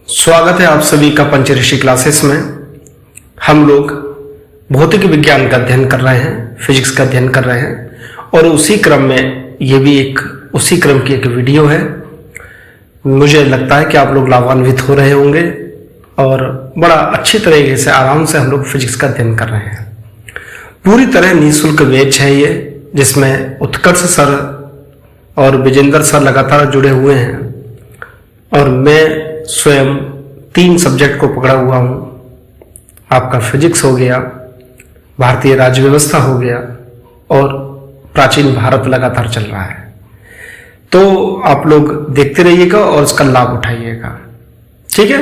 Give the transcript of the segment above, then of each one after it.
स्वागत है आप सभी का पंचऋषि क्लासेस में। हम लोग भौतिक विज्ञान का अध्ययन कर रहे हैं, फिजिक्स का अध्ययन कर रहे हैं और उसी क्रम में ये भी उसी क्रम की एक वीडियो है। मुझे लगता है कि आप लोग लाभान्वित हो रहे होंगे और बड़ा अच्छी तरीके से आराम से हम लोग फिजिक्स का अध्ययन कर रहे हैं। पूरी तरह निःशुल्क बैच है ये, जिसमें उत्कर्ष सर और विजेंद्र सर लगातार जुड़े हुए हैं और मैं स्वयं 3 सब्जेक्ट को पकड़ा हुआ हूं। आपका फिजिक्स हो गया, भारतीय राज्य व्यवस्था हो गया और प्राचीन भारत लगातार चल रहा है। तो आप लोग देखते रहिएगा और इसका लाभ उठाइएगा, ठीक है।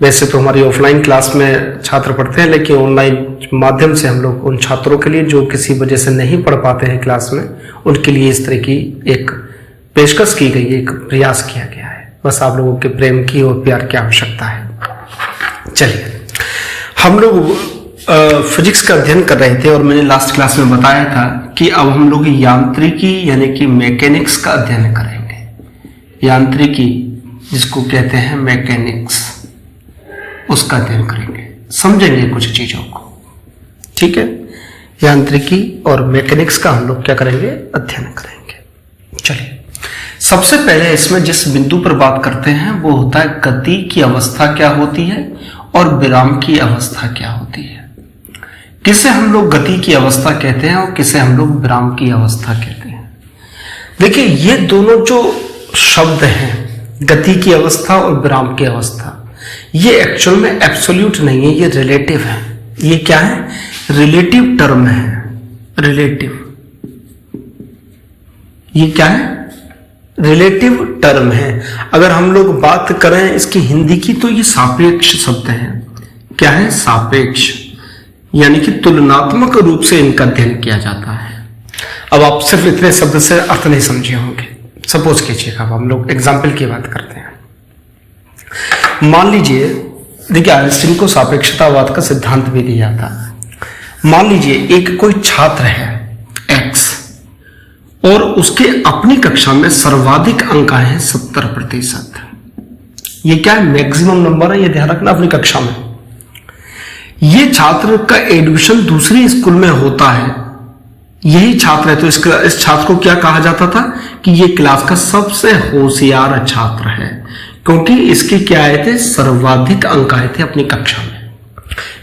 वैसे तो हमारी ऑफलाइन क्लास में छात्र पढ़ते हैं, लेकिन ऑनलाइन माध्यम से हम लोग उन छात्रों के लिए जो किसी वजह से नहीं पढ़ पाते हैं क्लास में, उनके लिए इस तरह की एक पेशकश की गई, एक प्रयास किया गया है। बस आप लोगों के प्रेम की और प्यार की आवश्यकता है। चलिए, हम लोग फिजिक्स का अध्ययन कर रहे थे और मैंने लास्ट क्लास में बताया था कि अब हम लोग यांत्रिकी यानी कि मैकेनिक्स का अध्ययन करेंगे। यांत्रिकी जिसको कहते हैं मैकेनिक्स, उसका अध्ययन करेंगे, समझेंगे कुछ चीजों को, ठीक है। यांत्रिकी और मैकेनिक्स का हम लोग क्या करेंगे, अध्ययन करेंगे। चलिए, सबसे पहले इसमें जिस बिंदु पर बात करते हैं वो होता है गति की अवस्था क्या होती है और विराम की अवस्था क्या होती है। किसे हम लोग गति की अवस्था कहते हैं और किसे हम लोग विराम की अवस्था कहते हैं। देखिए, ये दोनों जो शब्द हैं, गति की अवस्था और विराम की अवस्था, ये एक्चुअल में एब्सोल्यूट नहीं है, ये रिलेटिव है। ये क्या है, रिलेटिव टर्म है। रिलेटिव, ये क्या है, रिलेटिव टर्म है। अगर हम लोग बात करें इसकी हिंदी की तो ये सापेक्ष शब्द है। क्या है, सापेक्ष, यानी कि तुलनात्मक रूप से इनका अध्ययन किया जाता है। अब आप सिर्फ इतने शब्द से अर्थ नहीं समझे होंगे। सपोज कीजिएगा, अब हम लोग एग्जाम्पल की बात करते हैं। मान लीजिए, देखिए आइंस्टीन को सापेक्षतावाद का सिद्धांत भी दिया था। मान लीजिए एक कोई छात्र है एक्स और उसके अपनी कक्षा में सर्वाधिक अंक आए हैं 70%। ये क्या है, मैक्सिमम नंबर है, ये ध्यान रखना अपनी कक्षा में। ये छात्र का एडमिशन दूसरी स्कूल में होता है, यही छात्र है, तो इस छात्र को क्या कहा जाता था कि ये क्लास का सबसे होशियार छात्र है, क्योंकि इसके क्या आए थे, सर्वाधिक अंक आए थे अपनी कक्षा में।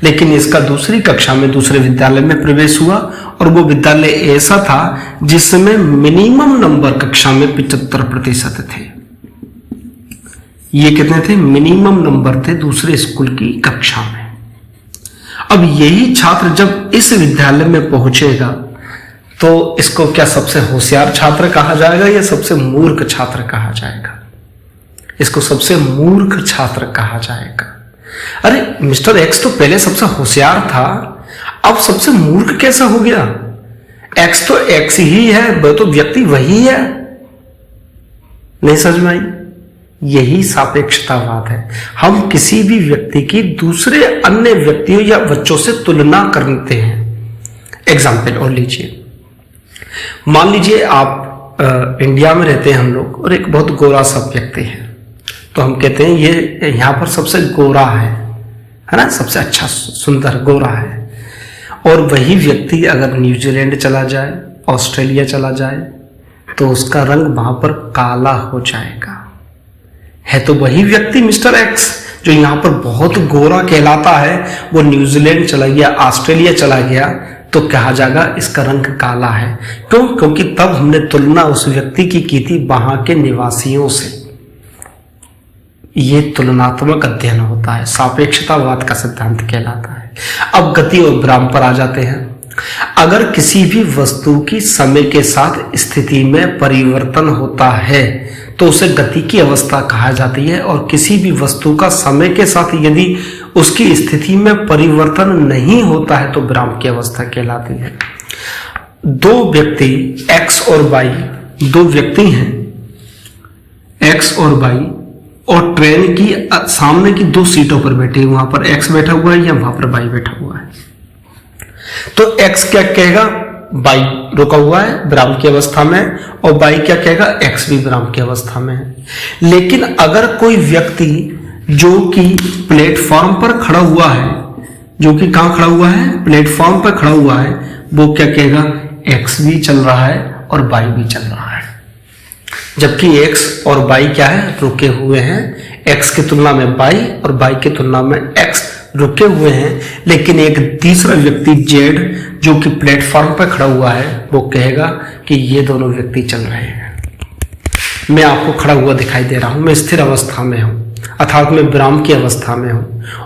लेकिन इसका दूसरी कक्षा में दूसरे विद्यालय में प्रवेश हुआ और वो विद्यालय ऐसा था जिसमें मिनिमम नंबर कक्षा में 75% थे। ये कितने थे, मिनिमम नंबर थे दूसरे स्कूल की कक्षा में। अब यही छात्र जब इस विद्यालय में पहुंचेगा तो इसको क्या सबसे होशियार छात्र कहा जाएगा या सबसे मूर्ख छात्र कहा जाएगा? इसको सबसे मूर्ख छात्र कहा जाएगा। अरे मिस्टर एक्स तो पहले सबसे होशियार था, अब सबसे मूर्ख कैसा हो गया? एक्स तो एक्स ही है, वह तो व्यक्ति वही है। नहीं समझ में आई? यही सापेक्षतावाद है। हम किसी भी व्यक्ति की दूसरे अन्य व्यक्तियों या बच्चों से तुलना करते हैं। एग्जाम्पल और लीजिए, मान लीजिए आप इंडिया में रहते हैं हम लोग और एक बहुत गोरा सा व्यक्ति है, तो हम कहते हैं ये यहां पर सबसे गोरा है ना, सबसे अच्छा सुंदर गोरा है। और वही व्यक्ति अगर न्यूजीलैंड चला जाए, ऑस्ट्रेलिया चला जाए, तो उसका रंग वहां पर काला हो जाएगा। है तो वही व्यक्ति मिस्टर एक्स जो यहां पर बहुत गोरा कहलाता है, वो न्यूजीलैंड चला गया, ऑस्ट्रेलिया चला गया, तो कहा जाएगा इसका रंग काला है। क्यों? क्योंकि तब हमने तुलना उस व्यक्ति की थी वहां के निवासियों से। ये तुलनात्मक अध्ययन होता है, सापेक्षतावाद का सिद्धांत कहलाता है। अब गति और विराम पर आ जाते हैं। अगर किसी भी वस्तु की समय के साथ स्थिति में परिवर्तन होता है तो उसे गति की अवस्था कहा जाती है, और किसी भी वस्तु का समय के साथ यदि उसकी स्थिति में परिवर्तन नहीं होता है तो विराम की अवस्था कहलाती है। दो व्यक्ति एक्स और वाई, दो व्यक्ति हैं एक्स और वाई, और ट्रेन की सामने की 2 सीटों पर बैठे, वहां पर एक्स बैठा हुआ है या वहां पर वाई बैठा हुआ है। तो एक्स क्या कहेगा, वाई रुका हुआ है विराम की अवस्था में, और वाई क्या कहेगा, एक्स भी विराम की अवस्था में है। लेकिन अगर कोई व्यक्ति जो कि प्लेटफॉर्म पर खड़ा हुआ है, जो कि कहां खड़ा हुआ है, प्लेटफॉर्म पर खड़ा हुआ है, वो क्या कहेगा, एक्स भी चल रहा है और वाई भी चल रहा है। जबकि एक्स और वाई क्या है, रुके हुए हैं। एक्स की तुलना में वाई और वाई की तुलना में एक्स रुके हुए हैं। लेकिन एक तीसरा व्यक्ति जेड जो कि प्लेटफॉर्म पर खड़ा हुआ है, वो कहेगा कि ये दोनों व्यक्ति चल रहे हैं। मैं आपको खड़ा हुआ दिखाई दे रहा हूं, मैं स्थिर अवस्था में हूं, अर्थात मैं विराम की अवस्था में हूं।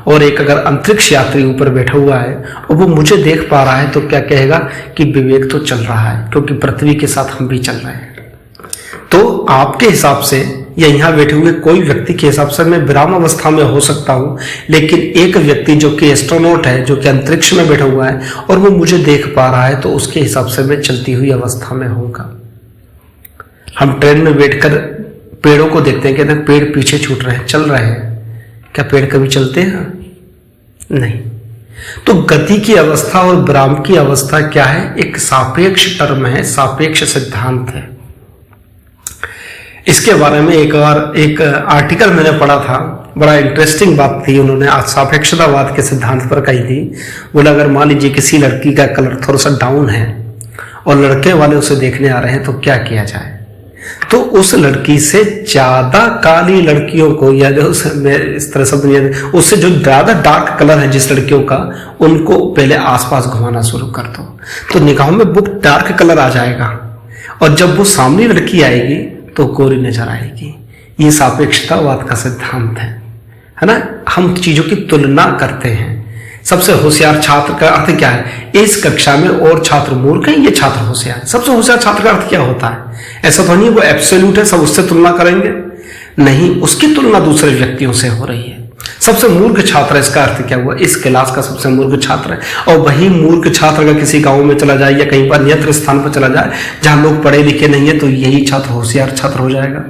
और एक अगर अंतरिक्ष यात्री ऊपर बैठा हुआ है और वो मुझे देख पा रहा है, तो क्या कहेगा कि विवेक तो चल रहा है, क्योंकि पृथ्वी के साथ हम भी चल रहे हैं। तो आपके हिसाब से या यहाँ बैठे हुए कोई व्यक्ति के हिसाब से मैं विराम अवस्था में हो सकता हूं, लेकिन एक व्यक्ति जो कि एस्ट्रोनॉट है, जो कि अंतरिक्ष में बैठा हुआ है और वो मुझे देख पा रहा है, तो उसके हिसाब से मैं चलती हुई अवस्था में होऊंगा। हम ट्रेन में बैठकर पेड़ों को देखते हैं, कहते हैं पेड़ पीछे छूट रहे हैं, चल रहे हैं। क्या पेड़ कभी चलते हैं? नहीं। तो गति की अवस्था और विराम की अवस्था क्या है? एक सापेक्ष टर्म है, सापेक्ष सिद्धांत है। इसके बारे में एक बार एक आर्टिकल मैंने पढ़ा था, बड़ा इंटरेस्टिंग बात थी। उन्होंने आज सापेक्षतावाद के सिद्धांत पर कही थी। बोला अगर मान लीजिए किसी लड़की का कलर थोड़ा सा डाउन है और लड़के वाले उसे देखने आ रहे हैं, तो क्या किया जाए? तो उस लड़की से ज्यादा काली लड़कियों को, या जो इस तरह से उससे जो ज्यादा डार्क कलर है जिस लड़कियों का, उनको पहले आसपास घुमाना शुरू कर दो, तो निगाहों में वो डार्क कलर आ जाएगा। और जब वो सामने लड़की आएगी तो गोरी नजर आएगी। ये सापेक्षतावाद का सिद्धांत है ना। हम चीजों की तुलना करते हैं। सबसे होशियार छात्र का अर्थ क्या है? इस कक्षा में और छात्र मूर्ख हैं, ये छात्र होशियार। सबसे होशियार छात्र का अर्थ क्या होता है? ऐसा तो नहीं वो एब्सोल्यूट है, सब उससे तुलना करेंगे, नहीं, उसकी तुलना दूसरे व्यक्तियों से हो रही है। सबसे मूर्ख छात्र, इसका अर्थ क्या हुआ? इस क्लास का सबसे मूर्ख छात्र है। और वही मूर्ख छात्र अगर किसी गांव में चला जाए या कहीं पर अन्यत्र स्थान पर चला जाए जहां लोग पढ़े लिखे नहीं है, तो यही छात्र होशियार छात्र हो जाएगा।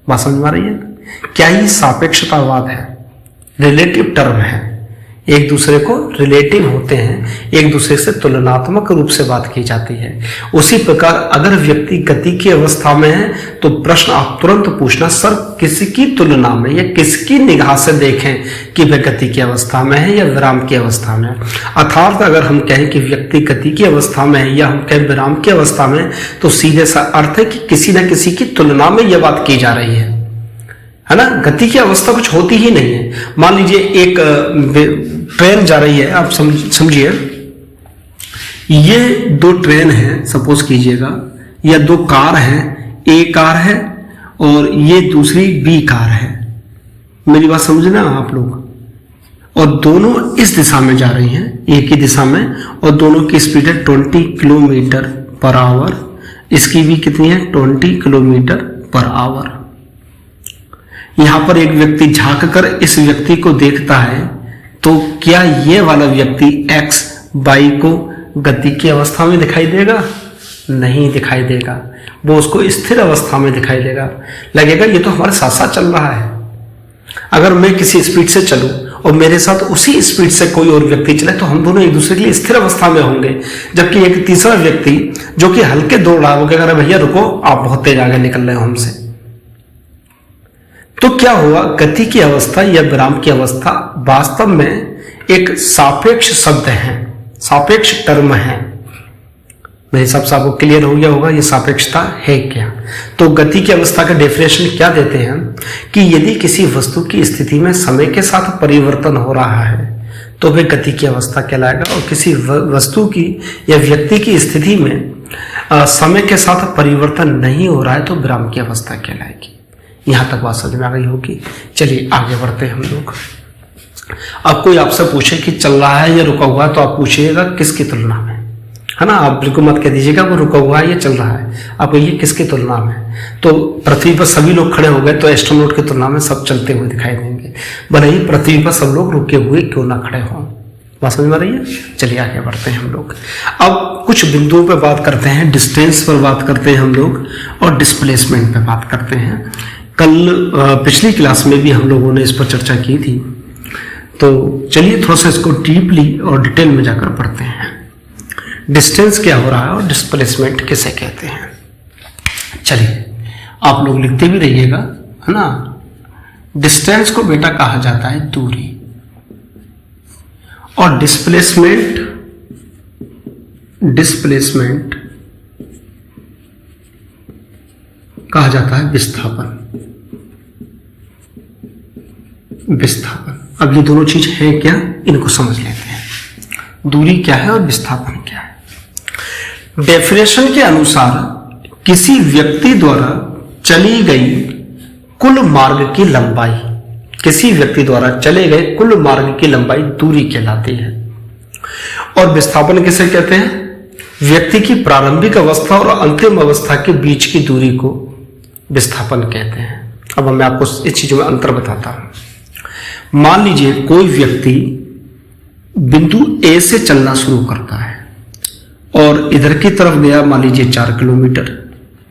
बात समझ में आ रही है? क्या ये सापेक्षतावाद है? रिलेटिव टर्म है, एक दूसरे को रिलेटिव होते हैं, एक दूसरे से तुलनात्मक रूप से बात की जाती है। उसी प्रकार अगर व्यक्ति गति की अवस्था में है, तो प्रश्न आप तुरंत पूछना, सर किसकी तुलना में या किसकी निगाह से देखें कि वह गति की अवस्था में है या विराम की अवस्था में है। अर्थात अगर हम कहें कि व्यक्ति गति की अवस्था में है या हम कहें विराम की अवस्था में, तो सीधे सा अर्थ है कि किसी न किसी की तुलना में यह बात की जा रही है ना। गति की अवस्था कुछ होती ही नहीं है। मान लीजिए एक ट्रेन जा रही है, आप समझिए ये दो ट्रेन है सपोज कीजिएगा, या दो कार हैं, ए कार है और ये दूसरी बी कार है। मेरी बात समझना आप लोग। और दोनों इस दिशा में जा रही हैं, एक ही दिशा में, और दोनों की स्पीड है 20 किलोमीटर पर आवर। इसकी भी कितनी है? 20 किलोमीटर पर आवर। यहां पर एक व्यक्ति झांक कर इस व्यक्ति को देखता है, तो क्या ये वाला व्यक्ति एक्स वाई को गति की अवस्था में दिखाई देगा? नहीं दिखाई देगा। वो उसको स्थिर अवस्था में दिखाई देगा। लगेगा ये तो हमारे साथ साथ चल रहा है। अगर मैं किसी स्पीड से चलूं और मेरे साथ उसी स्पीड से कोई और व्यक्ति चले, तो हम दोनों एक दूसरे के लिए स्थिर अवस्था में होंगे। जबकि एक तीसरा व्यक्ति जो कि हल्के दौड़ रहा है, वो क्या कह रहा है, भैया रुको, आप बहुत तेज आगे निकल रहे हो हमसे। तो क्या हुआ? गति की अवस्था या विराम की अवस्था वास्तव में एक सापेक्ष शब्द है, सापेक्ष टर्म है। मेरे हिसाब से आपको क्लियर हो गया होगा ये सापेक्षता है क्या। तो गति की अवस्था का डेफिनेशन क्या देते हैं कि यदि किसी वस्तु की स्थिति में समय के साथ परिवर्तन हो रहा है, तो वह गति की अवस्था कहलाएगा। और किसी वस्तु की या व्यक्ति की स्थिति में समय के साथ परिवर्तन नहीं हो रहा है, तो विराम की अवस्था कहलाएगी। यहां तक बात समझ में आ गई होगी। चलिए आगे बढ़ते हैं हम लोग। अब कोई आपसे पूछे कि चल रहा है या रुका हुआ है, तो आप पूछिएगा किसकी तुलना में, है ना। आप बिल्कुल मत कह दीजिएगा वो रुका हुआ है या चल रहा है, आप कहिए किसकी तुलना में। तो पृथ्वी पर सभी लोग खड़े हो गए, तो एस्ट्रोनॉट की तुलना में सब चलते हुए दिखाई देंगे, भले ही पृथ्वी पर सब लोग रुके हुए क्यों ना खड़े हों। बात समझ में आ रही है? चलिए आगे बढ़ते हैं हम लोग। अब कुछ बिंदुओं पर बात करते हैं, डिस्टेंस पर बात करते हैं हम लोग, और डिस्प्लेसमेंट पर बात करते हैं। कल पिछली क्लास में भी हम लोगों ने इस पर चर्चा की थी, तो चलिए थोड़ा सा इसको डीपली और डिटेल में जाकर पढ़ते हैं। डिस्टेंस क्या हो रहा है और डिस्प्लेसमेंट किसे कहते हैं। चलिए आप लोग लिखते भी रहिएगा, है ना। डिस्टेंस को बेटा कहा जाता है दूरी, और डिस्प्लेसमेंट कहा जाता है विस्थापन। अब ये दोनों चीज है क्या, इनको समझ लेते हैं। दूरी क्या है और विस्थापन क्या है। डेफिनेशन के अनुसार किसी व्यक्ति द्वारा चली गई कुल मार्ग की लंबाई, किसी व्यक्ति द्वारा चले गए कुल मार्ग की लंबाई दूरी कहलाती है। और विस्थापन किसे कहते हैं, व्यक्ति की प्रारंभिक अवस्था और अंतिम अवस्था के बीच की दूरी को विस्थापन कहते हैं। अब मैं आपको इस चीजों में अंतर बताता हूं। मान लीजिए कोई व्यक्ति बिंदु ए से चलना शुरू करता है और इधर की तरफ गया, मान लीजिए 4 किलोमीटर,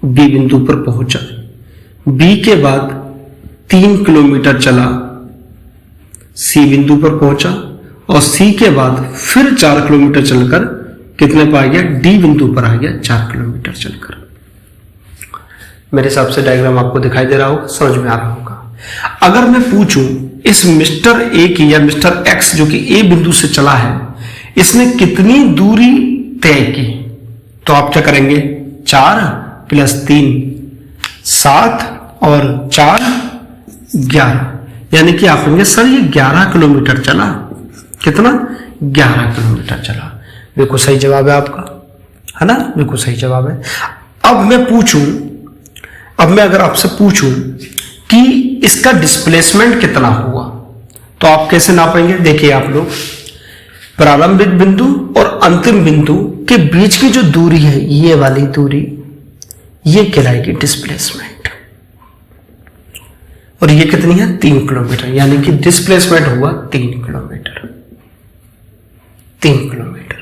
बी बिंदु पर पहुंचा, बी के बाद 3 किलोमीटर चला, सी बिंदु पर पहुंचा, और सी के बाद फिर 4 किलोमीटर चलकर कितने पर आ गया, डी बिंदु पर आ गया 4 किलोमीटर चलकर। मेरे हिसाब से डायग्राम आपको दिखाई दे रहा होगा, समझ में आ रहा होगा। अगर मैं पूछूं इस मिस्टर ए की या मिस्टर एक्स जो कि ए बिंदु से चला है, इसने कितनी दूरी तय की, तो आप क्या करेंगे, 4 + 3 7 और 4 11, यानी कि आप कहेंगे सर ये 11 किलोमीटर चला। कितना, 11 किलोमीटर चला। बिल्कुल सही जवाब है आपका, है ना, बिल्कुल सही जवाब है। अब मैं अगर आपसे पूछूं कि इसका डिस्प्लेसमेंट कितना हुआ, तो आप कैसे नापेंगे। देखिए आप लोग, प्रारंभिक बिंदु और अंतिम बिंदु के बीच की जो दूरी है, ये वाली दूरी, ये कहलाएगी डिस्प्लेसमेंट। और ये कितनी है, 3 किलोमीटर, यानी कि डिस्प्लेसमेंट हुआ 3 किलोमीटर। 3 किलोमीटर।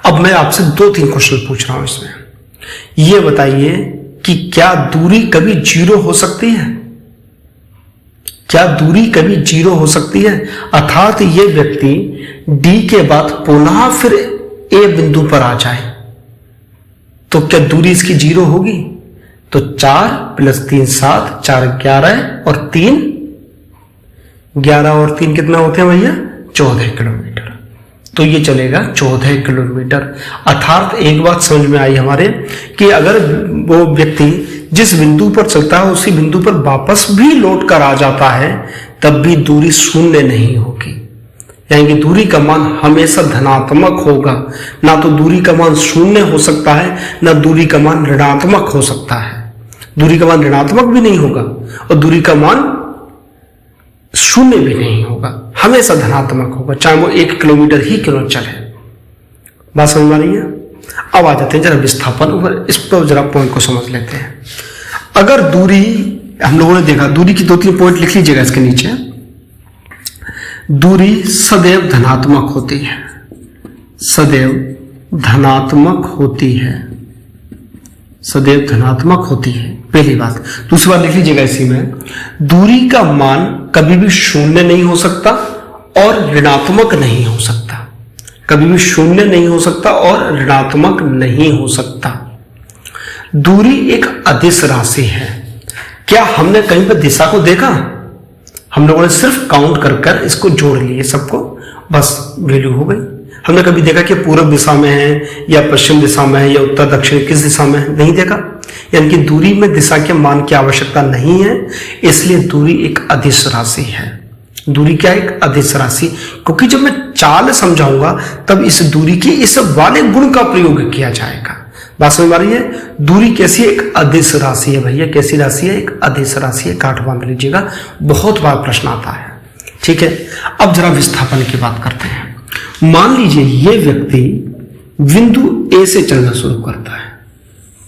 अब मैं आपसे 2-3 क्वेश्चन पूछ रहा हूं इसमें। ये बताइए कि क्या दूरी कभी 0 हो सकती है, क्या दूरी कभी 0 हो सकती है, अर्थात ये व्यक्ति डी के बाद पुनः फिर ए बिंदु पर आ जाए, तो क्या दूरी इसकी 0 होगी। तो 4 + 3 7, 4 11 और 3 11 और 3 कितना होते हैं भैया, 14 किलोमीटर। तो ये चलेगा 14 किलोमीटर। अर्थात एक बात समझ में आई हमारे कि अगर वो व्यक्ति जिस बिंदु पर चलता है उसी बिंदु पर वापस भी लौट कर आ जाता है, तब भी दूरी 0 नहीं होगी, यानी कि दूरी का मान हमेशा धनात्मक होगा। ना तो दूरी का मान 0 हो सकता है, ना दूरी का मान ऋणात्मक हो सकता है। दूरी का मान ऋणात्मक भी नहीं होगा और दूरी का मान 0 भी नहीं होगा, हमेशा धनात्मक होगा, चाहे वो 1 किलोमीटर ही क्यों न चले। बात समझ में आ रही है। अब आ जाते हैं जरा विस्थापन, इस पर जरा पॉइंट को समझ लेते हैं। अगर दूरी, हम लोगों ने देखा, दूरी की 2-3 पॉइंट लिख लीजिएगा इसके नीचे। दूरी सदैव धनात्मक होती है, सदैव धनात्मक होती है, सदैव धनात्मक होती है, पहली बात। दूसरी बात लिख लीजिएगा इसी में, दूरी का मान कभी भी 0 नहीं हो सकता और ऋणात्मक नहीं हो सकता, कभी भी 0 नहीं हो सकता और ऋणात्मक नहीं हो सकता। दूरी एक अदिश राशि है। क्या हमने कहीं पर दिशा को देखा, हम लोगों ने सिर्फ काउंट कर कर इसको जोड़ लिए सबको, बस वैल्यू हो गई। हमने कभी देखा कि पूर्व दिशा में है या पश्चिम दिशा में है या उत्तर दक्षिण किस दिशा में है, नहीं देखा। यानी कि दूरी में दिशा के मान की आवश्यकता नहीं है, इसलिए दूरी एक अदिश राशि है। दूरी क्या है, एक अदिश राशि। क्योंकि जब मैं चाल समझाऊंगा तब इस दूरी के इस वाले गुण का प्रयोग किया जाएगा। बात समझ आ रही है। दूरी कैसी है, एक अदिश राशि है भैया। कैसी राशि है, एक अदिश राशि है। काट बांध लीजिएगा, बहुत बार प्रश्न आता है। ठीक है, अब जरा विस्थापन की बात करते हैं। मान लीजिए ये व्यक्ति बिंदु ए से चलना शुरू करता है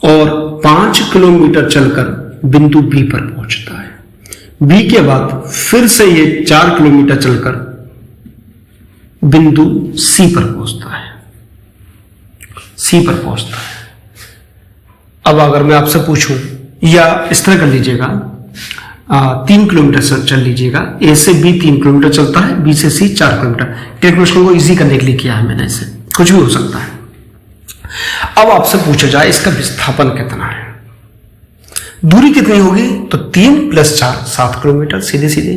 और 5 किलोमीटर चलकर बिंदु बी पर पहुंचता है। बी के बाद फिर से ये 4 किलोमीटर चलकर बिंदु सी पर पहुंचता है, सी पर पहुंचता है। अब अगर मैं आपसे पूछूं, या इस तरह कर लीजिएगा, 3 किलोमीटर चल लीजिएगा। ए से बी 3 किलोमीटर चलता है, बी से सी 4 किलोमीटर। कैलकुलेशन को इजी करने के लिए किया है मैंने, इसे कुछ भी हो सकता है। अब आपसे पूछा जाए इसका विस्थापन कितना है, दूरी कितनी होगी? तो 3 + 4 7 किलोमीटर। सीधे सीधे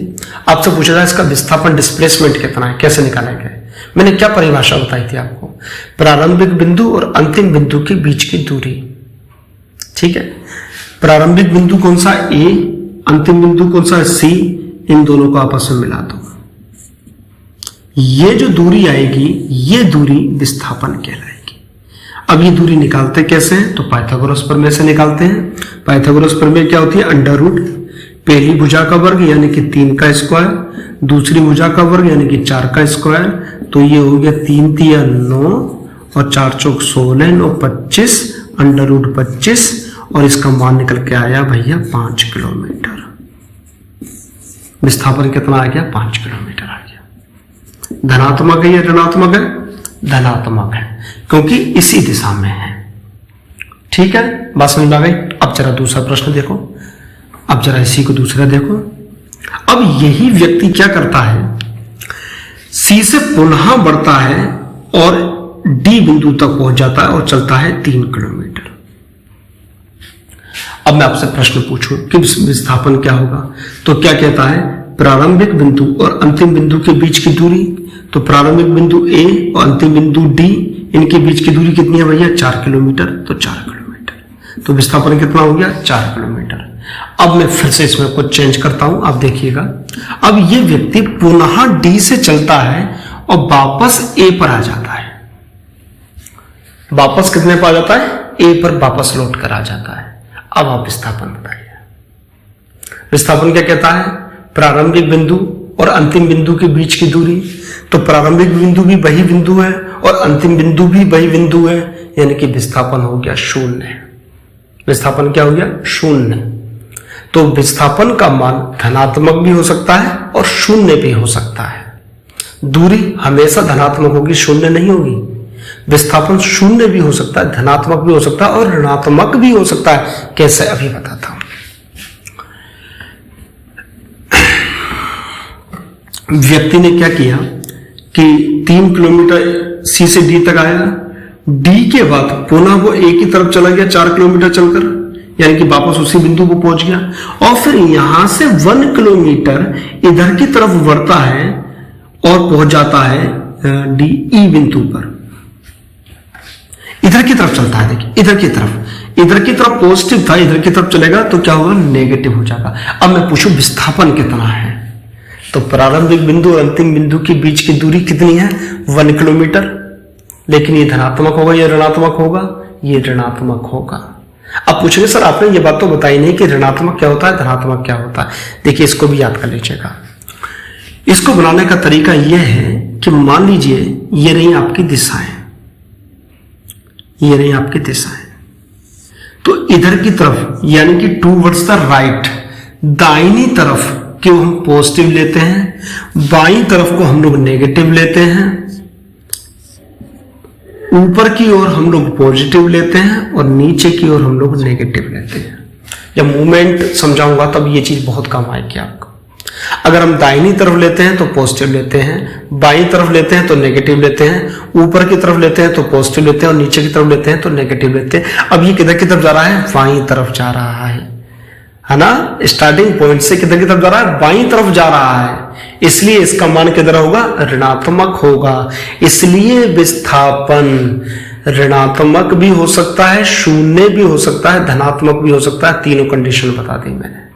आपसे पूछा जाए इसका विस्थापन डिस्प्लेसमेंट कितना है, कैसे निकालेंगे? मैंने क्या परिभाषा बताई थी आपको? प्रारंभिक बिंदु और अंतिम बिंदु के बीच की दूरी। ठीक है, प्रारंभिक बिंदु कौन सा? ए, अंतिम बिंदु कौन सा? सी। इन दोनों को आपस में मिला दो, ये जो दूरी आएगी ये दूरी विस्थापन कहलाएगी। अब ये दूरी निकालते कैसे हैं? तो पाइथागोरस प्रमेय से निकालते हैं। पाइथागोरस प्रमेय क्या होती है? √ पहली भुजा का वर्ग यानी कि 3 का स्क्वायर, दूसरी भुजा का वर्ग यानी कि 4 का स्क्वायर। तो ये हो गया 3 × 9 और 4 × 4 16, 9 25, √ 25 और इसका मान निकल के आया भैया 5 किलोमीटर। विस्थापन कितना आ गया? 5 किलोमीटर आ गया। धनात्मक है या ऋणात्मक है? धनात्मक है, क्योंकि इसी दिशा में है। ठीक है, बात समझ में आ गई? अब जरा दूसरा प्रश्न देखो, अब जरा इसी को दूसरा देखो। अब यही व्यक्ति क्या करता है? सी से पुनः बढ़ता है और डी बिंदु तक पहुंच जाता है और चलता है 3 किलोमीटर। अब मैं आपसे प्रश्न पूछूं कि विस्थापन क्या होगा? तो क्या कहता है? प्रारंभिक बिंदु और अंतिम बिंदु के बीच की दूरी। तो प्रारंभिक बिंदु ए और अंतिम बिंदु डी, इनके बीच की दूरी कितनी है भैया? 4 किलोमीटर। तो 4 किलोमीटर। तो विस्थापन कितना हो गया? 4 किलोमीटर। अब मैं फिर से इसमें कुछ चेंज करता हूं, आप देखिएगा। अब ये व्यक्ति पुनः डी से चलता है और वापस ए पर आ जाता है। वापस कितने पर आ जाता है? ए पर वापस लौट कर आ जाता है। अब आप विस्थापन बताइए। विस्थापन क्या कहता है? प्रारंभिक बिंदु और अंतिम बिंदु के बीच की दूरी। तो प्रारंभिक बिंदु भी वही बिंदु है और अंतिम बिंदु भी वही बिंदु है, यानी कि विस्थापन हो गया 0। विस्थापन क्या हो गया? 0। तो विस्थापन का मान धनात्मक भी हो सकता है और 0 भी हो सकता है। दूरी हमेशा धनात्मक होगी, 0 नहीं होगी। विस्थापन 0 भी हो सकता है, धनात्मक भी हो सकता है और ऋणात्मक भी हो सकता है। कैसे? अभी बताता हूं। व्यक्ति ने क्या किया कि 3 किलोमीटर सी से डी तक आया, डी के बाद पुनः वो ए की तरफ चला गया 4 किलोमीटर चलकर, यानी कि वापस उसी बिंदु को पहुंच गया और फिर यहां से 1 किलोमीटर इधर की तरफ बढ़ता है और पहुंच जाता है डी ई बिंदु पर। इधर की तरफ चलता है, देखिए इधर की तरफ पॉजिटिव था, इधर की तरफ चलेगा तो क्या होगा? नेगेटिव हो जाएगा। अब मैं पूछूं विस्थापन कितना है? तो प्रारंभिक बिंदु और अंतिम बिंदु के बीच की दूरी कितनी है? 1 किलोमीटर। लेकिन ये धनात्मक होगा या ऋणात्मक होगा? ये ऋणात्मक होगा। अब पूछेंगे सर आपने ये बात तो बताई नहीं कि ऋणात्मक क्या होता है, धनात्मक क्या होता है। देखिए इसको भी याद कर लीजिएगा। इसको बनाने का तरीका यह है कि मान लीजिए ये रही आपकी दिशाएं, ये रही आपकी दिशाएं। तो इधर की तरफ यानी कि टूवर्ड्स द राइट, दाहिनी तरफ को हम पॉजिटिव लेते हैं, बाईं तरफ को हम लोग नेगेटिव लेते हैं, ऊपर की ओर हम लोग पॉजिटिव लेते हैं और नीचे की ओर हम लोग नेगेटिव लेते हैं। जब मूवमेंट समझाऊंगा तब ये चीज बहुत काम आएगी आपको। अगर हम दाहिनी तरफ लेते हैं तो पॉजिटिव लेते हैं, बाईं तरफ लेते हैं तो नेगेटिव लेते हैं, ऊपर की तरफ लेते हैं तो पॉजिटिव लेते हैं और नीचे की तरफ लेते हैं तो नेगेटिव लेते हैं। अब ये किधर की तरफ जा रहा है? बाईं तरफ जा रहा है ना? स्टार्टिंग पॉइंट से किधर की तरफ जा रहा है? बाईं तरफ जा रहा है, इसलिए इसका मान किधर होगा? ऋणात्मक होगा। इसलिए विस्थापन ऋणात्मक भी हो सकता है, 0 भी हो सकता है, धनात्मक भी हो सकता है। तीनों कंडीशन बता दी मैंने।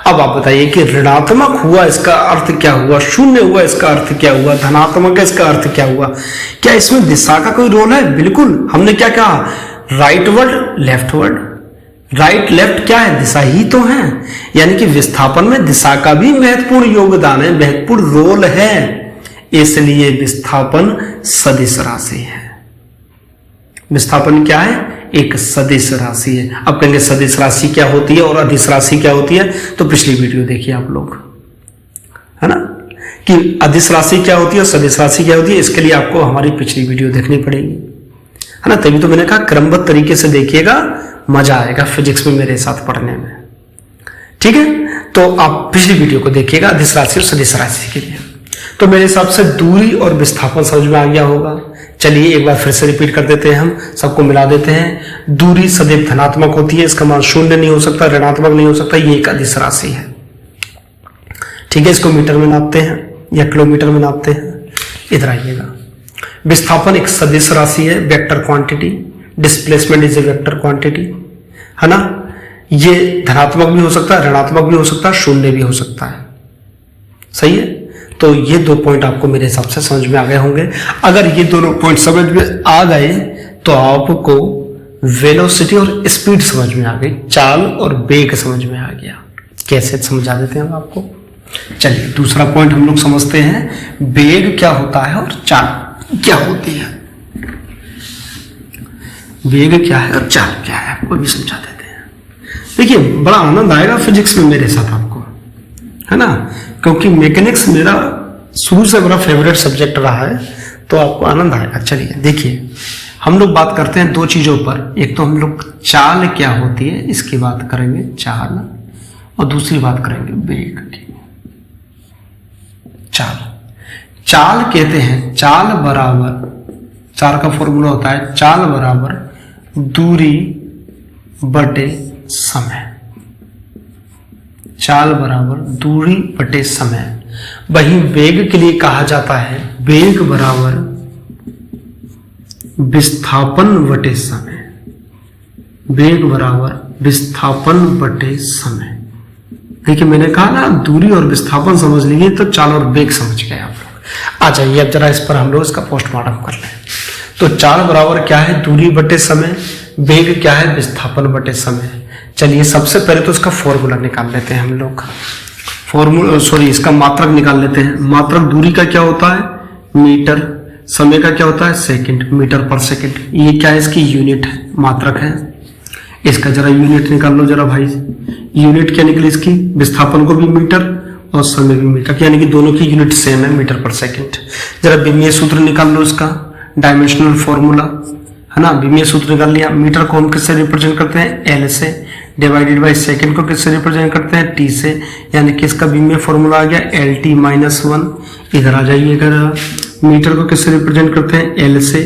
अब आप बताइए कि ऋणात्मक हुआ इसका अर्थ क्या हुआ, 0 हुआ इसका अर्थ क्या हुआ, धनात्मक है इसका अर्थ क्या हुआ? क्या इसमें दिशा का कोई रोल है? बिल्कुल। हमने क्या कहा? Right word left word. Right left क्या है? दिशा ही तो है। यानी कि विस्थापन में दिशा का भी महत्वपूर्ण योगदान है, महत्वपूर्ण रोल है। इसलिए विस्थापन सदिश राशि है। विस्थापन क्या है? एक सदिश राशि है। अब कहेंगे सदिश राशि क्या होती है और अदिश राशि क्या होती है? तो पिछली वीडियो देखिए आप लोग, है ना, कि अदिश राशि क्या होती है और सदिश राशि क्या होती है। इसके लिए आपको हमारी पिछली वीडियो देखनी पड़ेगी, है ना। तभी तो मैंने कहा क्रमबद्ध तरीके से देखिएगा, मजा आएगा फिजिक्स में मेरे साथ पढ़ने में। ठीक है, तो आप पिछली वीडियो को देखिएगा अदिश राशि और सदिश राशि के लिए। तो मेरे हिसाब से दूरी और विस्थापन समझ में आ गया होगा। चलिए एक बार फिर से रिपीट कर देते हैं, हम सबको मिला देते हैं। दूरी सदैव धनात्मक होती है, इसका मान शून्य नहीं हो सकता, ऋणात्मक नहीं हो सकता, ये एक अदिश राशि है। ठीक है, इसको मीटर में नापते हैं या किलोमीटर में नापते हैं। इधर आइएगा। विस्थापन एक सदिश राशि है, vector quantity. Displacement is a vector quantity, है ना। ये धनात्मक भी हो सकता है, ऋणात्मक भी हो सकता है, शून्य भी हो सकता है। सही है, तो ये 2 पॉइंट आपको मेरे हिसाब से समझ में आ गए होंगे। अगर ये दोनों पॉइंट समझ में आ गए तो आपको वेलोसिटी और स्पीड समझ में आ गई, चाल और वेग समझ में आ गया। कैसे समझा देते हैं हम आपको। चलिए दूसरा पॉइंट हम लोग समझते हैं, वेग क्या होता है और चाल क्या होती है। वेग क्या है और चाल क्या है, आपको भी समझा देते हैं। देखिए बड़ा आनंद आएगा फिजिक्स में मेरे साथ आपको, है ना, क्योंकि मैकेनिक्स मेरा शुरू से बड़ा फेवरेट सब्जेक्ट रहा है, तो आपको आनंद आएगा। चलिए देखिए, हम लोग बात करते हैं 2 चीजों पर। एक तो हम लोग चाल क्या होती है इसकी बात करेंगे, चाल, और दूसरी बात करेंगे वेग की। चाल कहते हैं, चाल बराबर, चाल का फॉर्मूला होता है चाल बराबर दूरी बटे समय। चाल बराबर दूरी बटे समय। वही वेग के लिए कहा जाता है वेग बराबर विस्थापन बटे समय। वेग बराबर विस्थापन बटे समय। देखिए मैंने कहा ना, दूरी और विस्थापन समझ लीजिए तो चाल और वेग समझ गए आप लोग। आ जाइए अब जरा इस पर हम लोग इसका पोस्टमार्टम कर लें। तो चाल बराबर क्या है, दूरी बटे समय। वेग क्या है, विस्थापन बटे समय। चलिए सबसे पहले तो इसका फॉर्मूला निकाल लेते हैं हम लोग। इसका मात्रक निकाल लेते हैं। मात्रक दूरी का क्या होता है, मीटर। समय का क्या होता है, सेकंड, मीटर पर सेकंड। ये क्या है, इसकी यूनिट है, मात्रक है। इसका जरा यूनिट निकाल लो जरा भाई। यूनिट क्या निकली इसकी, विस्थापन को भी मीटर और समय भी मीटर, यानी कि दोनों की यूनिट सेम है, मीटर पर सेकंड। जरा विमीय सूत्र निकाल लो इसका, डायमेंशनल फॉर्मूला, है ना। विमीय सूत्र निकाल लिया। मीटर को हम किससे रिप्रेजेंट करते हैं, एल से, डिवाइडेड बाई सेकंड को किससे रिप्रेजेंट करते हैं, टी से, यानी कि इसका विमीय फॉर्मूला आ गया एल टी माइनस 1। इधर आ जाइएगा। मीटर को किससे रिप्रेजेंट करते हैं, एल से।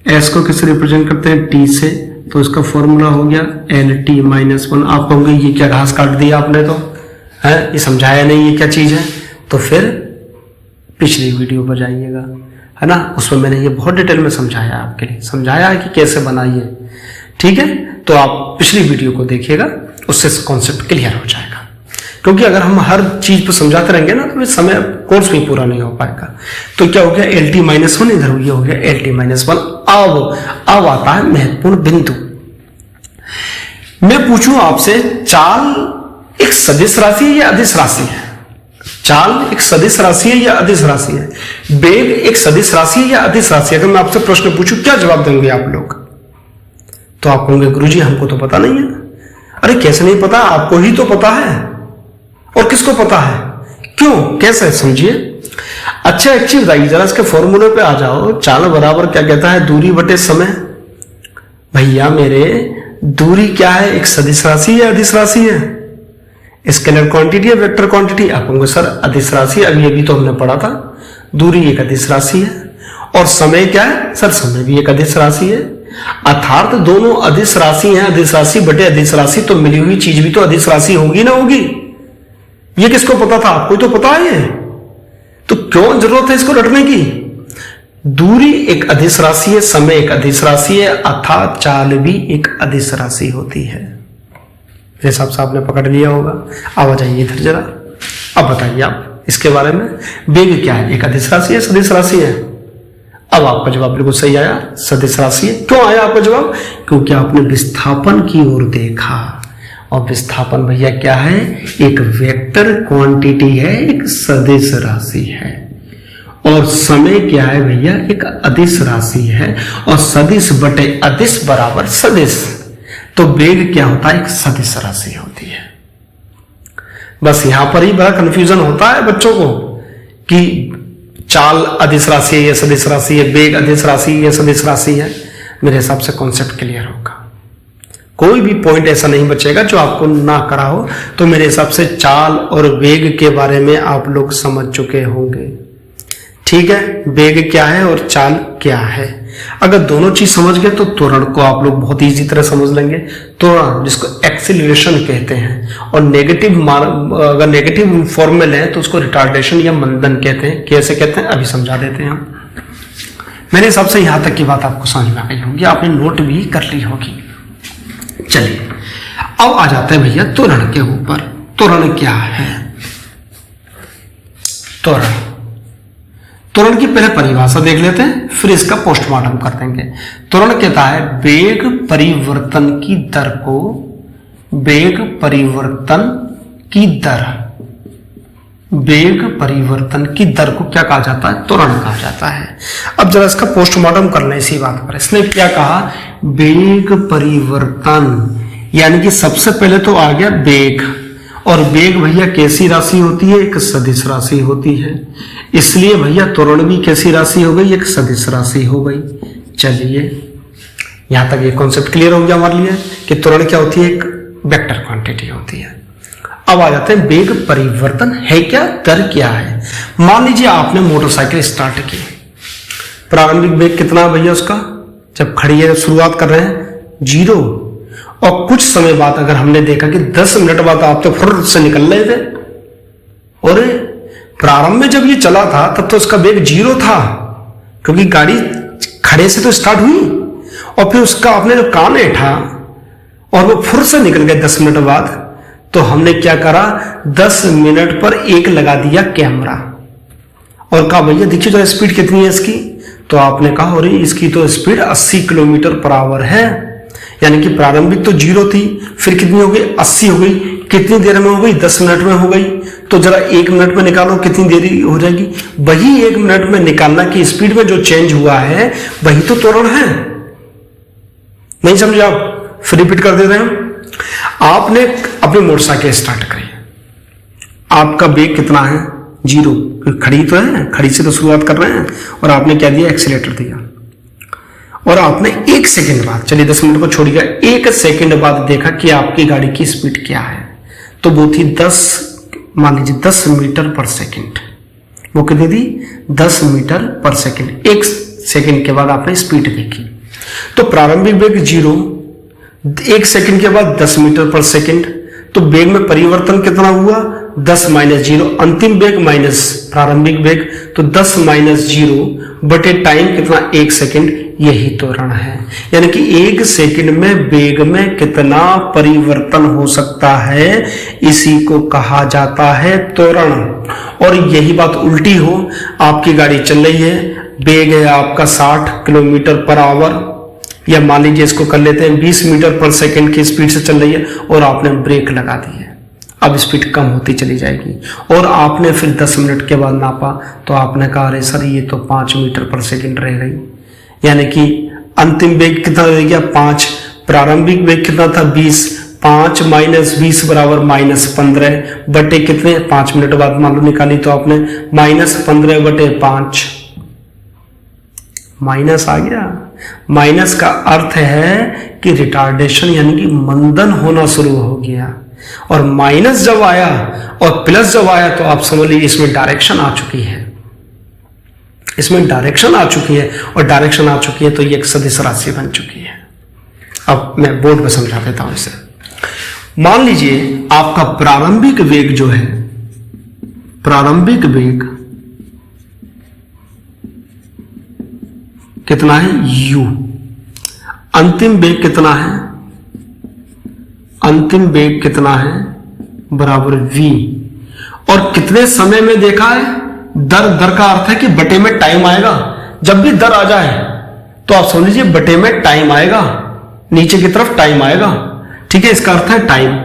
एस को किससे रिप्रेजेंट करते हैं, टी से, तो इसका फॉर्मूला हो गया एल टी माइनस 1। आप कहोगे ये क्या घास काट दिया आपने, तो है ये समझाया नहीं ये क्या चीज है। तो फिर पिछली वीडियो पर जाइएगा, है ना, उसमें मैंने ये बहुत डिटेल में समझाया, आपके लिए समझाया है कि कैसे बनाइए। ठीक है, तो आप पिछली वीडियो को देखिएगा, उससे कॉन्सेप्ट क्लियर हो जाएगा। क्योंकि अगर हम हर चीज पर समझाते रहेंगे ना तो समय कोर्स भी पूरा नहीं हो पाएगा। तो क्या हो गया, एल टी माइनस 1, इधर ये हो गया एल टी माइनस 1। अब आता है महत्वपूर्ण बिंदु। मैं पूछूं आपसे, चाल एक सदिश राशि है या अदिश राशि है? चाल एक सदिश राशि है या अदिश राशि है? वेग एक सदिश राशि है या अदिश राशि है? अगर मैं आपसे प्रश्न पूछूं, क्या जवाब देंगे आप लोग? तो आप कहोगे गुरुजी हमको तो पता नहीं है। अरे कैसे नहीं पता, आपको ही तो पता है। और किसको पता है, क्यों, कैसे, समझिए। अच्छा एक चीज बताइए जरा, इसके फॉर्मूले पे आ जाओ। चाल बराबर क्या कहता है, दूरी बटे समय। भैया मेरे, दूरी क्या है, एक सदिश राशि या अदिश राशि है? स्केलर क्वांटिटी है, वेक्टर क्वांटिटी? आप कहोगे सर अदिश राशि, अभी तो हमने पढ़ा था। दूरी एक अदिश राशि है। और समय क्या है, सर समय भी एक अदिश राशि है। अर्थात दोनों अदिश राशि हैं। अदिश राशि बटे अदिश राशि, तो मिली हुई चीज भी तो अदिश राशि होगी ना होगी। ये किसको पता था, आपको तो पता है। तो क्यों जरूरत है इसको रटने की। दूरी एक अदिश राशि है, समय एक अदिश राशि है, अर्थात चाल भी एक अदिश राशि होती है। मेरे हिसाब से आपने पकड़ लिया होगा। अब आ जाइए इधर जरा, अब बताइए आप इसके बारे में। वेग क्या है, एक अदिश राशि है, सदिश राशि है? अब आपका जवाब बिल्कुल सही आया, सदिश राशि है। क्यों आया आपका जवाब, क्योंकि आपने विस्थापन की ओर देखा। और विस्थापन भैया क्या है, एक वेक्टर क्वांटिटी है, एक सदिश राशि है। और समय क्या है भैया, एक अदिश राशि है। और सदिश बटे अदिश बराबर सदिश। तो वेग क्या होता है, एक सदिश राशि होती है। बस यहां पर ही बड़ा कंफ्यूजन होता है बच्चों को कि चाल अदिश राशि है या सदिश राशि है, वेग अदिश राशि है या सदिश राशि है। मेरे हिसाब से कॉन्सेप्ट क्लियर होगा, कोई भी पॉइंट ऐसा नहीं बचेगा जो आपको ना करा हो। तो मेरे हिसाब से चाल और वेग के बारे में आप लोग समझ चुके होंगे। ठीक ठीक है, वेग क्या है और चाल क्या है। अगर दोनों चीज समझ गए तो त्वरण को आप लोग बहुत इजी तरह समझ लेंगे। त्वरण जिसको एक्सीलरेशन कहते हैं, और अगर नेगेटिव फॉर्म में लें तो उसको रिटार्डेशन या मंदन कहते हैं। कैसे कहते हैं अभी समझा देते हैं हम। मेरे हिसाब से यहां तक की बात आपको समझ में आई होगी, आपने नोट भी कर ली होगी। चलिए अब आ जाते हैं भैया त्वरण के ऊपर। त्वरण क्या है? त्वरण की पहले परिभाषा देख लेते हैं, फिर इसका पोस्टमार्टम कर देंगे। त्वरण कहता है वेग परिवर्तन की दर को, वेग परिवर्तन की दर, वेग परिवर्तन की दर को क्या कहा जाता है? त्वरण कहा जाता है। अब जरा इसका पोस्टमार्टम कर लें इसी बात पर। इसने क्या कहा? वेग परिवर्तन, यानी कि सबसे पहले तो आ गया वेग, और वेग भैया कैसी राशि होती है? एक सदिश राशि होती है। इसलिए भैया त्वरण भी कैसी राशि हो गई? एक सदिश राशि हो गई। चलिए यहां तक ये कॉन्सेप्ट क्लियर हो गया हमारे लिए कि त्वरण क्या होती है? एक वेक्टर क्वांटिटी होती है। अब आ जाते हैं वेग परिवर्तन है क्या, दर क्या है। मान लीजिए आपने मोटरसाइकिल स्टार्ट की, प्रारंभिक वेग कितना भैया उसका? जब खड़ी है, शुरुआत कर रहे हैं 0, और कुछ समय बाद अगर हमने देखा कि 10 मिनट बाद आप तो फुर्र से निकल रहे थे, और प्रारंभ में जब ये चला था तब तो उसका वेग 0 था, क्योंकि गाड़ी खड़े से तो स्टार्ट हुई, और फिर उसका आपने जो कान ऐठा और वो फुर्र से निकल गए 10 मिनट बाद, तो हमने क्या करा? 10 मिनट पर 1 लगा दिया कैमरा, और कहा भैया देखिए जो स्पीड कितनी है इसकी। तो आपने कहा अरे इसकी तो स्पीड 80 किलोमीटर पर आवर है, यानी कि प्रारंभिक तो 0 थी, फिर कितनी हो गई? 80 हो गई। कितनी देर में हो गई? 10 मिनट में हो गई। तो जरा 1 मिनट में निकालो कितनी देरी हो जाएगी। वही 1 मिनट में निकालना की स्पीड में जो चेंज हुआ है वही तो त्वरण है। नहीं समझे आप? फिर रिपीट कर दे रहे हैं। आपने अपनी मोटरसाइकिल स्टार्ट करी, आपका वेग कितना है? 0, खड़ी तो है, खड़ी से तो शुरुआत कर रहे हैं, और आपने क्या दिया? एक्सीलेटर दिया, और आपने 1 सेकंड बाद, चलिए 10 मिनट को छोड़िएगा, 1 सेकंड बाद देखा कि आपकी गाड़ी की स्पीड क्या है। तो वो थी 10, मान लीजिए 10 मीटर पर सेकंड। वो कितनी थी? 10 मीटर पर सेकंड। 1 सेकंड के बाद आपने स्पीड देखी, तो प्रारंभिक वेग 0, 1 सेकंड के बाद 10 मीटर पर सेकंड, तो वेग में परिवर्तन कितना हुआ? 10 माइनस 0, अंतिम वेग माइनस प्रारंभिक वेग, तो 10 माइनस 0 बटे टाइम कितना? 1 सेकंड। यही त्वरण है, यानी कि 1 सेकंड में वेग में कितना परिवर्तन हो सकता है, इसी को कहा जाता है त्वरण। और यही बात उल्टी हो, आपकी गाड़ी चल रही है, वेग है आपका 60 किलोमीटर पर आवर, या मान लीजिए इसको कर लेते हैं 20 मीटर पर सेकंड की स्पीड से चल रही है, और आपने ब्रेक लगा दी है, अब स्पीड कम होती चली जाएगी, और आपने फिर 10 मिनट के बाद नापा, तो आपने कहा अरे सर ये तो 5 मीटर पर सेकंड रह गई, यानी कि अंतिम वेग कितना रह गया? 5। प्रारंभिक वेग कितना था? 20। 5 माइनस 20 बराबर -15 बटे कितने? 5 मिनट बाद मान लो निकाली, तो आपने -15 बटे 5, माइनस आ गया। माइनस का अर्थ है कि रिटार्डेशन यानी कि मंदन होना शुरू हो गया, और माइनस जब आया और प्लस जब आया तो आप समझ लीजिए इसमें डायरेक्शन आ चुकी है, इसमें डायरेक्शन आ चुकी है, और डायरेक्शन आ चुकी है तो ये एक सदिश राशि बन चुकी है। अब मैं बोर्ड में समझा देता हूं इसे। मान लीजिए आपका प्रारंभिक वेग जो है, प्रारंभिक वेग कितना है? u। अंतिम वेग कितना है? अंतिम वेग कितना है? बराबर v। और कितने समय में देखा है? दर, दर का अर्थ है कि बटे में टाइम आएगा। जब भी दर आ जाए तो आप समझ लीजिए बटे में टाइम आएगा, नीचे की तरफ टाइम आएगा, ठीक है, इसका अर्थ है टाइम।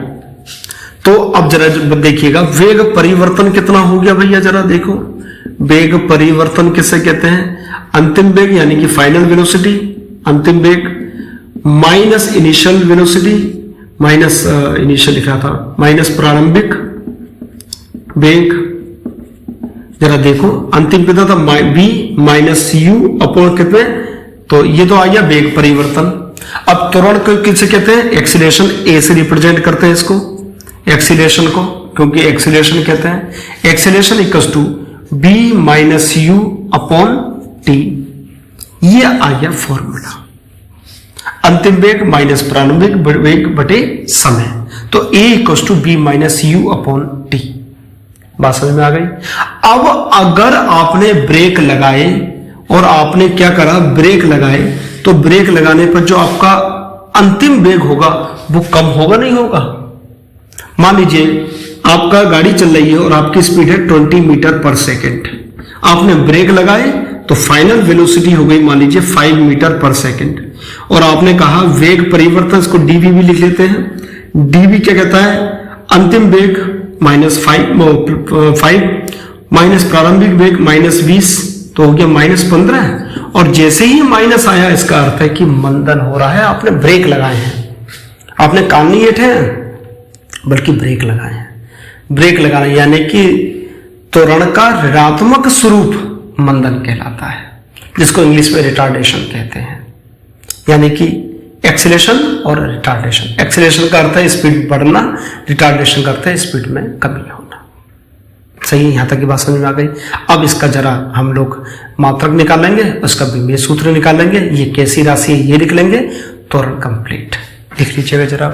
तो अब जरा देखिएगा वेग परिवर्तन कितना हो गया भैया, जरा देखो। वेग परिवर्तन किसे कहते हैं? अंतिम वेग यानी कि फाइनल वेलोसिटी, अंतिम वेग minus initial velocity, minus initial लिखा था, माइनस प्रारंभिक वेग। जरा देखो अंतिम कितना था? v माइनस यू अपॉन कितने? तो ये तो आ गया वेग परिवर्तन। अब त्वरण को किसे कहते हैं? एक्सीलरेशन। ए से रिप्रेजेंट करते हैं इसको, एक्सीलरेशन को, क्योंकि एक्सीलरेशन कहते हैं acceleration equals to v minus you upon T, ये आ गया फॉर्मूला। अंतिम वेग माइनस प्रारंभिक वेग बटे समय, तो a equal to B minus you upon T. बात समझ में आ गई। अब अगर आपने ब्रेक लगाए और आपने क्या करा, ब्रेक लगाए, तो ब्रेक लगाने पर जो आपका अंतिम वेग होगा वो कम होगा नहीं होगा। मान लीजिए आपका गाड़ी चल रही है और आपकी स्पीड है 20 मीटर पर सेकेंड, आपने ब्रेक लगाए तो फाइनल वेलोसिटी हो गई मान लीजिए 5 मीटर पर सेकेंड, और आपने कहा वेग परिवर्तन, इसको डीवी भी लिख लेते हैं। डीवी क्या कहता है, अंतिम वेग -5 माइनस प्रारंभिक वेग -20, तो हो गया -15। और जैसे ही माइनस आया इसका अर्थ है कि मंदन हो रहा है, आपने ब्रेक लगाए हैं, आपने कान नहीं ऐठे हैं बल्कि ब्रेक लगाए हैं। ब्रेक लगाना यानी कि त्वरण का ऋणात्मक स्वरूप मंदन कहलाता है, जिसको इंग्लिश में रिटार्डेशन कहते हैं, यानी कि एक्सीलरेशन और रिटार्डेशन। एक्सीलरेशन का अर्थ है स्पीड बढ़ना, रिटार्डेशन का अर्थ है स्पीड में कमी होना। सही है, यहां तक की बात समझ में आ गई। अब इसका जरा हम लोग मात्रक निकालेंगे, उसका विमीय सूत्र निकालेंगे, ये कैसी राशि है ये लिख लेंगे, त्वरण कंप्लीट लिख लीजिएगा जरा।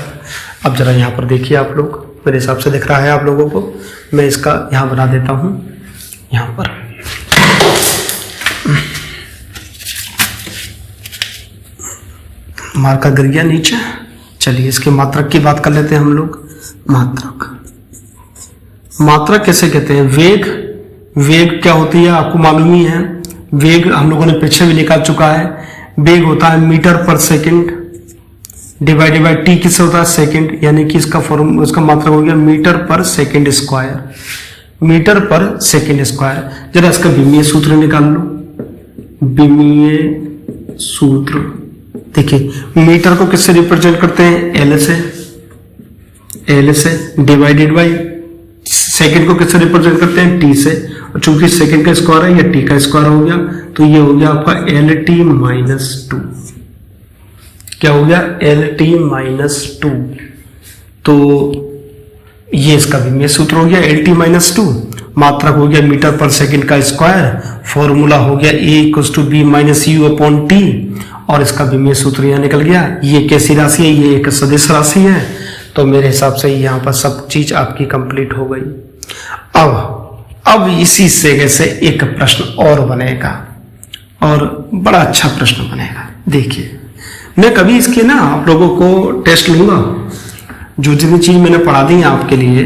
अब जरा यहां पर देखिए आप लोग, मेरे हिसाब से दिख रहा है आप लोगों को, मैं इसका यहां बना देता हूं, यहां पर मार्कर गिर गया नीचे। चलिए इसके मात्रक की बात कर लेते हैं हम लोग। मात्रक कैसे कहते हैं, वेग क्या होती है आपको मालूम ही है। वेग हम लोगों ने पीछे भी निकाल चुका है, वेग होता है मीटर पर सेकंड डिवाइडेड बाय टी, किससे होता है सेकंड, यानी कि इसका मात्रक हो गया मीटर पर सेकंड स्क्वायर, मीटर पर सेकंड स्क्वायर। जरा इसका विमीय सूत्र निकाल लो। विमीय सूत्र देखिए, मीटर को किससे रिप्रेजेंट करते हैं, एल से डिवाइडेड बाय सेकंड को किससे रिप्रेजेंट करते हैं, टी से, और चूंकि सेकंड का स्क्वायर है या टी का स्क्वायर हो गया, तो ये हो गया आपका एल टी माइनस 2। क्या हो गया, एल टी माइनस 2। तो ये इसका विमीय सूत्र हो गया एल टी माइनस 2। मात्रक हो गया मीटर पर सेकंड का स्क्वायर, फॉर्मूला हो गया a equal to B minus you upon t, और इसका विमीय सूत्र यहाँ निकल गया। ये कैसी राशि है, ये एक सदिश राशि है। तो मेरे हिसाब से यहाँ पर सब चीज आपकी कंप्लीट हो गई। अब इसी से एक प्रश्न और बनेगा, और बड़ा अच्छा प्रश्न बनेगा। देखिए, मैं कभी इसके ना आप लोगों को टेस्ट लूंगा, जो जितनी चीज मैंने पढ़ा दी है आपके लिए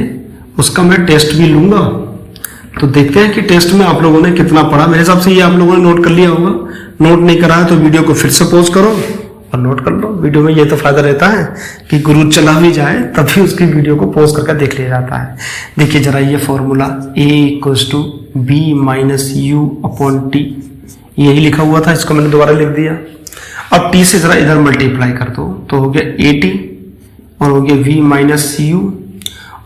उसका मैं टेस्ट भी लूंगा। तो देखते हैं कि टेस्ट में आप लोगों ने कितना पढ़ा। मेरे हिसाब से ये आप लोगों ने नोट कर लिया होगा। नोट नहीं करा है तो वीडियो को फिर से पॉज करो और नोट कर लो। वीडियो में ये तो फायदा रहता है कि गुरु चला भी जाए तब भी उसकी वीडियो को पॉज करके देख लिया जाता है। देखिए जरा, ये formula a equals to B minus you upon T, यही लिखा हुआ था, इसको मैंने दोबारा लिख दिया। अब t से जरा इधर मल्टीप्लाई कर दो तो हो गया at और हो गया v माइनस यू,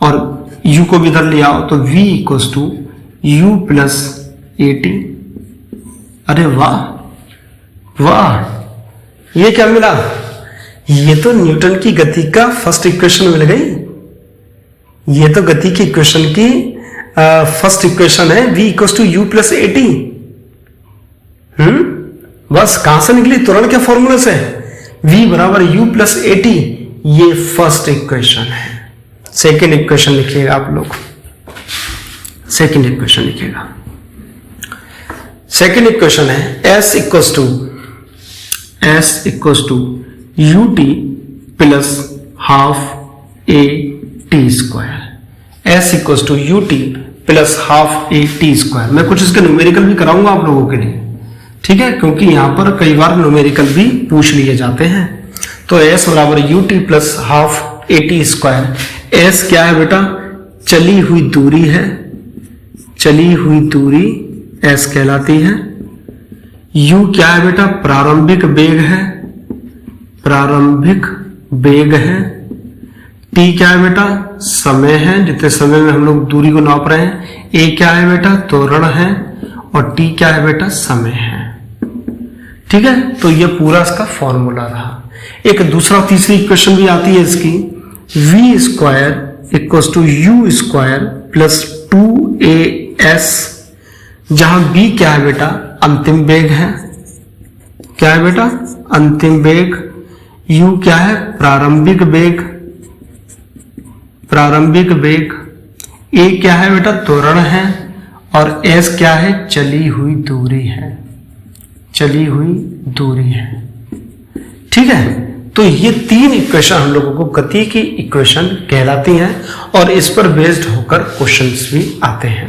और u को भी इधर ले आओ तो v equals to u plus at। अरे वाह वाह, ये क्या मिला, ये तो न्यूटन की गति का फर्स्ट इक्वेशन मिल गई। ये तो गति की इक्वेशन की फर्स्ट इक्वेशन है, v equals to U plus at। बस कहां से निकली, त्वरण के फॉर्मूले से, v बराबर u प्लस at, ये फर्स्ट इक्वेशन है। सेकेंड इक्वेशन लिखिएगा आप लोग, सेकेंड इक्वेशन लिखिएगा। सेकेंड इक्वेशन है s equals to U T plus half A T square. s equals to U T plus half A T square. मैं कुछ इसके न्यूमेरिकल भी कराऊंगा आप लोगों के लिए, ठीक है, क्योंकि यहां पर कई बार न्यूमेरिकल भी पूछ लिए जाते हैं। तो s बराबर you T plus half A T square. s क्या है बेटा, चली हुई दूरी है, चली हुई दूरी s कहलाती है। u क्या है बेटा, प्रारंभिक वेग है, प्रारंभिक वेग है। t क्या है बेटा, समय है, जितने समय में हम लोग दूरी को नाप रहे हैं। a क्या है बेटा, त्वरण है, और t क्या है बेटा, समय है। ठीक है, तो ये पूरा इसका फॉर्मूला रहा। एक दूसरा तीसरी इक्वेशन भी आती है इसकी, v square equals to U square plus 2as, जहां b क्या है बेटा, अंतिम वेग है। क्या है बेटा? अंतिम वेग। यू क्या है? प्रारंभिक वेग। प्रारंभिक वेग। ए क्या है बेटा? त्वरण है। और एस क्या है? चली हुई दूरी है। चली हुई दूरी है। ठीक है, तो ये तीन इक्वेशन हम लोगों को गति की इक्वेशन कहलाती हैं और इस पर बेस्ड होकर क्वेश्चंस भी आते हैं।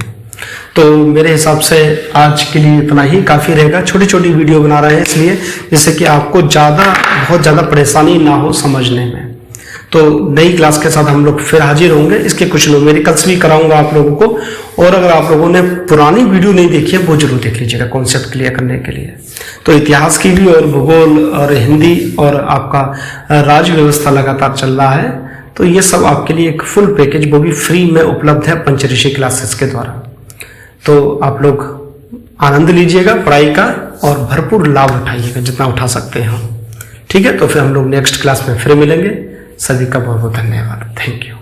तो मेरे हिसाब से आज के लिए इतना ही काफ़ी रहेगा। छोटी छोटी वीडियो बना रहे हैं इसलिए, जिससे कि आपको बहुत ज़्यादा परेशानी ना हो समझने में। तो नई क्लास के साथ हम लोग फिर हाजिर होंगे। इसके कुछ न्यूमेरिकल्स भी कराऊंगा आप लोगों को, और अगर आप लोगों ने पुरानी वीडियो नहीं देखी है वो जरूर देख लीजिएगा कॉन्सेप्ट क्लियर करने के लिए। तो इतिहास की भी और भूगोल और हिंदी और आपका राज्य व्यवस्था लगातार चल रहा है। तो ये सब आपके लिए एक फुल पैकेज, वो भी फ्री में उपलब्ध है पंचऋषि क्लासेस के द्वारा। तो आप लोग आनंद लीजिएगा पढ़ाई का और भरपूर लाभ उठाइएगा जितना उठा सकते हैं हम। ठीक है, तो फिर हम लोग नेक्स्ट क्लास में फिर मिलेंगे। सभी का बहुत बहुत धन्यवाद। Thank you.